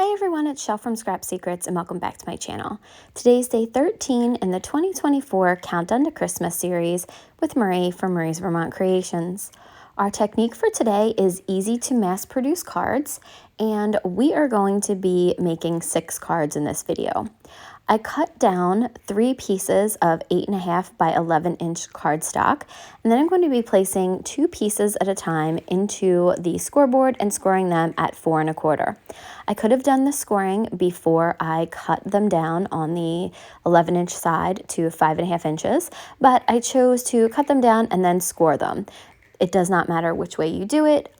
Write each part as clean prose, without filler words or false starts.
Hi everyone, it's Shell from Scrap Secrets and welcome back to my channel. Today's day 13 in the 2024 Countdown to Christmas series with Marie from Marie's Vermont Creations. Our technique for today is easy to mass produce cards, and we are going to be making 6 cards in this video. I cut down 3 pieces of 8.5 by 11 inch cardstock, and then I'm going to be placing 2 pieces at a time into the scoreboard and scoring them at 4 1/4. I could have done the scoring before I cut them down on the 11 inch side to 5.5 inches, but I chose to cut them down and then score them. It does not matter which way you do it,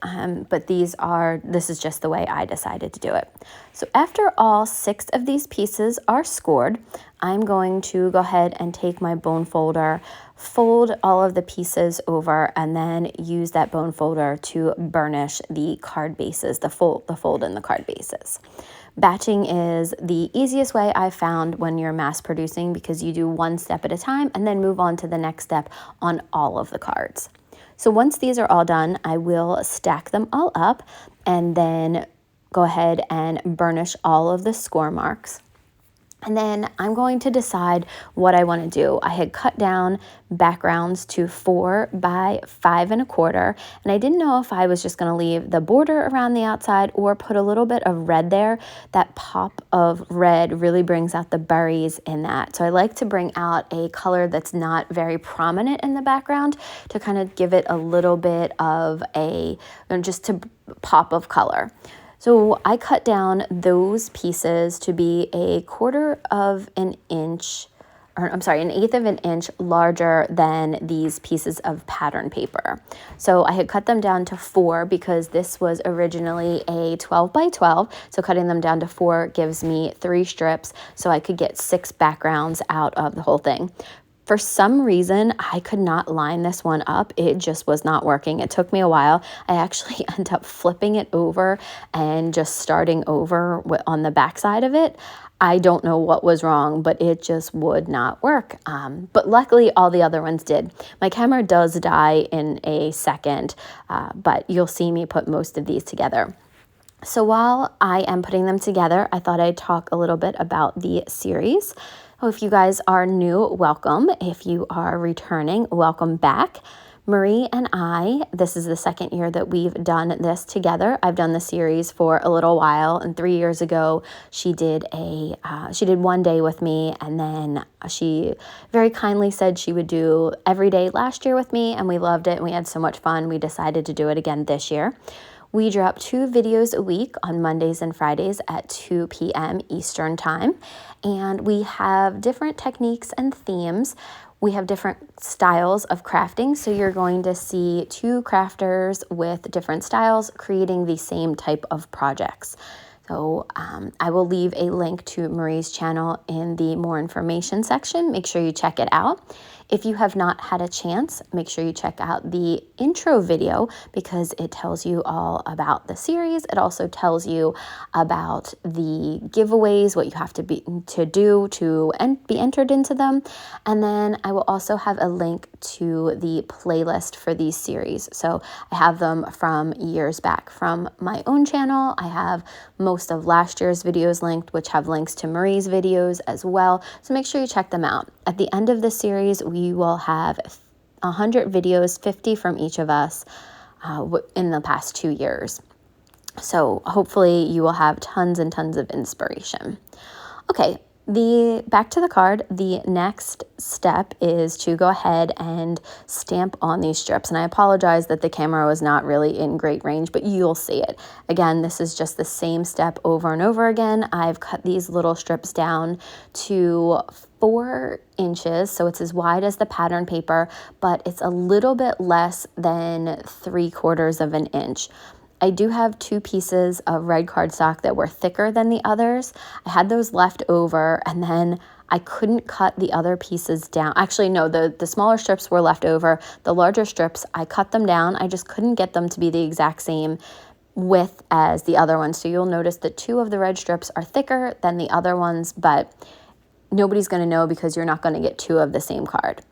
but this is just the way I decided to do it. So after all 6 of these pieces are scored, I'm going to go ahead and take my bone folder, fold all of the pieces over, and then use that bone folder to burnish the card bases, the fold in the card bases. Batching is the easiest way I've found when you're mass producing because you do one step at a time and then move on to the next step on all of the cards. So once these are all done, I will stack them all up and then go ahead and burnish all of the score marks. And then I'm going to decide what I want to do. I had cut down backgrounds to 4 by 5 1/4, and I didn't know if I was just going to leave the border around the outside or put a little bit of red there. That pop of red really brings out the berries in that. So I like to bring out a color that's not very prominent in the background to kind of give it a little bit of just a pop of color. So I cut down those pieces to be an 1/8 of an inch larger than these pieces of pattern paper. So I had cut them down to 4 because this was originally a 12 by 12. So cutting them down to 4 gives me 3 strips so I could get 6 backgrounds out of the whole thing. For some reason, I could not line this one up. It just was not working. It took me a while. I actually ended up flipping it over and just starting over on the back side of it. I don't know what was wrong, but it just would not work. But luckily, all the other ones did. My camera does die in a second, but you'll see me put most of these together. So while I am putting them together, I thought I'd talk a little bit about the series. If you guys are new, welcome. If you are returning, welcome back. Marie and I, this is the second year that we've done this together. I've done the series for a little while, and 3 years ago, she did one day with me, and then she very kindly said she would do every day last year with me, and we loved it, and we had so much fun. We decided to do it again this year. We drop 2 videos a week on Mondays and Fridays at 2 p.m. Eastern Time, and we have different techniques and themes. We have different styles of crafting, so you're going to see 2 crafters with different styles creating the same type of projects. So I will leave a link to Marie's channel in the more information section. Make sure you check it out. If you have not had a chance, make sure you check out the intro video because it tells you all about the series. It also tells you about the giveaways, what you have to do to be entered into them. And then I will also have a link to the playlist for these series. So I have them from years back from my own channel. I have most of last year's videos linked, which have links to Marie's videos as well. So make sure you check them out. At the end of the series, we will have 100 videos, 50 from each of us in the past 2 years. So hopefully you will have tons and tons of inspiration. Okay, back to the card. The next step is to go ahead and stamp on these strips. And I apologize that the camera was not really in great range, but you'll see it. Again, this is just the same step over and over again. I've cut these little strips down to 4 inches, so it's as wide as the pattern paper, but it's a little bit less than 3/4 of an inch. I do have 2 pieces of red cardstock that were thicker than the others. I had those left over, and then I couldn't cut the other pieces down. Actually, no, the smaller strips were left over. The larger strips, I cut them down. I just couldn't get them to be the exact same width as the other ones. So you'll notice that 2 of the red strips are thicker than the other ones, but nobody's going to know because you're not going to get 2 of the same card.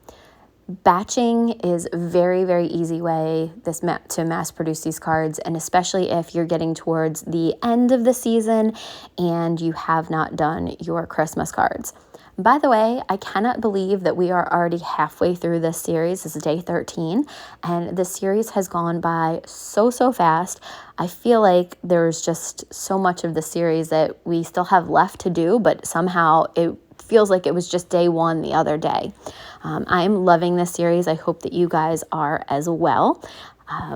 Batching is a very, very easy way to mass produce these cards, and especially if you're getting towards the end of the season and you have not done your Christmas cards. By the way, I cannot believe that we are already halfway through this series. This is day 13, and this series has gone by so fast. I feel like there's just so much of the series that we still have left to do, but somehow it feels like it was just day one the other day. I'm loving this series. I hope that you guys are as well.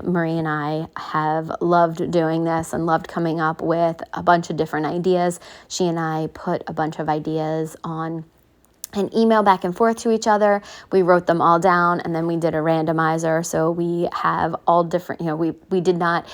Marie and I have loved doing this and loved coming up with a bunch of different ideas. She and I put a bunch of ideas on an email back and forth to each other. We wrote them all down, and then we did a randomizer. So we have all different, we did not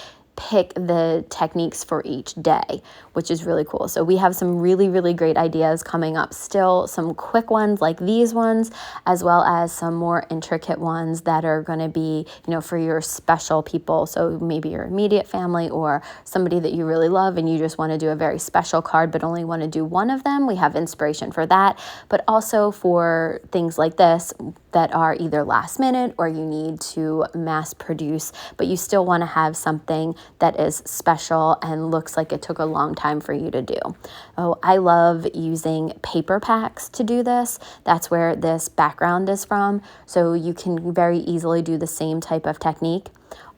pick the techniques for each day, which is really cool. So we have some really, really great ideas coming up still, some quick ones like these ones, as well as some more intricate ones that are going to be, for your special people. So maybe your immediate family or somebody that you really love and you just want to do a very special card but only want to do one of them. We have inspiration for that, but also for things like this that are either last minute or you need to mass produce, but you still want to have something that is special and looks like it took a long time for you to do. Oh, I love using paper packs to do this. That's where this background is from. So you can very easily do the same type of technique.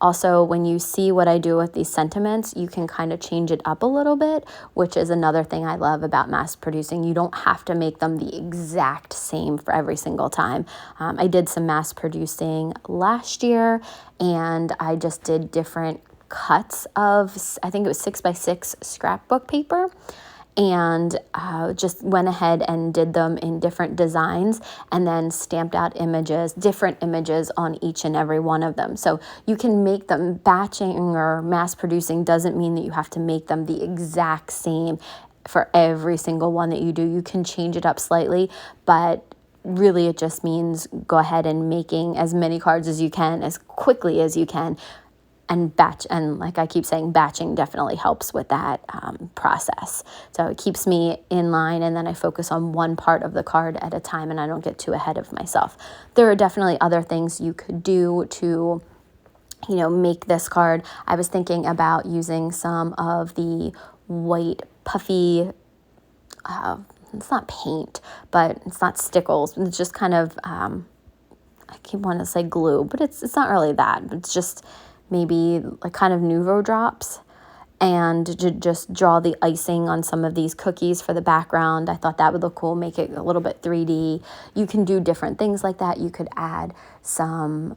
Also, when you see what I do with these sentiments, you can kind of change it up a little bit, which is another thing I love about mass producing. You don't have to make them the exact same for every single time. I did some mass producing last year, and I just did different cuts of, I think it was 6x6 scrapbook paper, and just went ahead and did them in different designs and then stamped out different images on each and every one of them. So you can make them. Batching or mass producing doesn't mean that you have to make them the exact same for every single one that you do. You can change it up slightly, but really it just means go ahead and making as many cards as you can, as quickly as you can, and batch. And like I keep saying, batching definitely helps with that process. So it keeps me in line, and then I focus on one part of the card at a time and I don't get too ahead of myself. There are definitely other things you could do to make this card. I was thinking about using some of the white puffy, it's not paint, but it's not stickles. It's just kind of, I keep wanting to say glue, but it's not really that. It's just maybe like kind of Nuvo drops, and to just draw the icing on some of these cookies for the background. I thought that would look cool, make it a little bit 3D. You can do different things like that. You could add some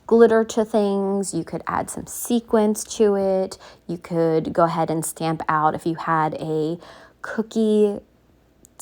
glitter to things. You could add some sequins to it. You could go ahead and stamp out, if you had a cookie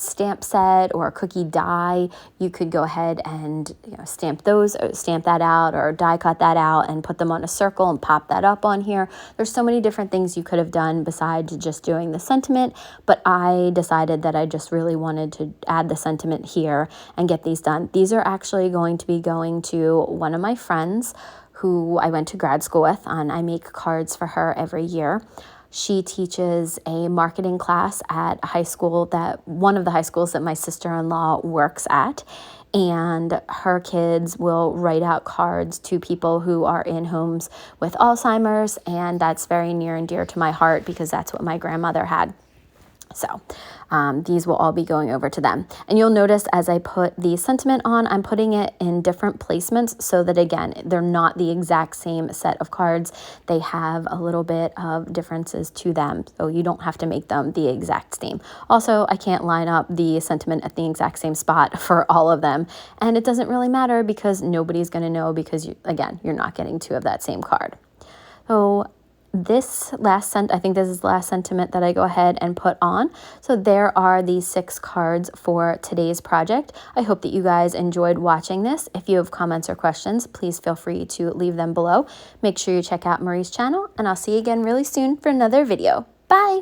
stamp set or a cookie die, you could go ahead and stamp that out or die cut that out and put them on a circle and pop that up on here. There's so many different things you could have done besides just doing the sentiment, but I decided that I just really wanted to add the sentiment here and get these done. These are actually going to be going to one of my friends who I went to grad school with, and I make cards for her every year. She teaches a marketing class at one of the high schools that my sister-in-law works at, and her kids will write out cards to people who are in homes with Alzheimer's, and that's very near and dear to my heart because that's what my grandmother had. So these will all be going over to them. And you'll notice as I put the sentiment on, I'm putting it in different placements so that, again, they're not the exact same set of cards. They have a little bit of differences to them, so you don't have to make them the exact same. Also, I can't line up the sentiment at the exact same spot for all of them. And it doesn't really matter because nobody's going to know because, you're not getting two of that same card. So I think this is the last sentiment that I go ahead and put on. So there are these 6 cards for today's project. I hope that you guys enjoyed watching this. If you have comments or questions, please feel free to leave them below. Make sure you check out Marie's channel, and I'll see you again really soon for another video. Bye!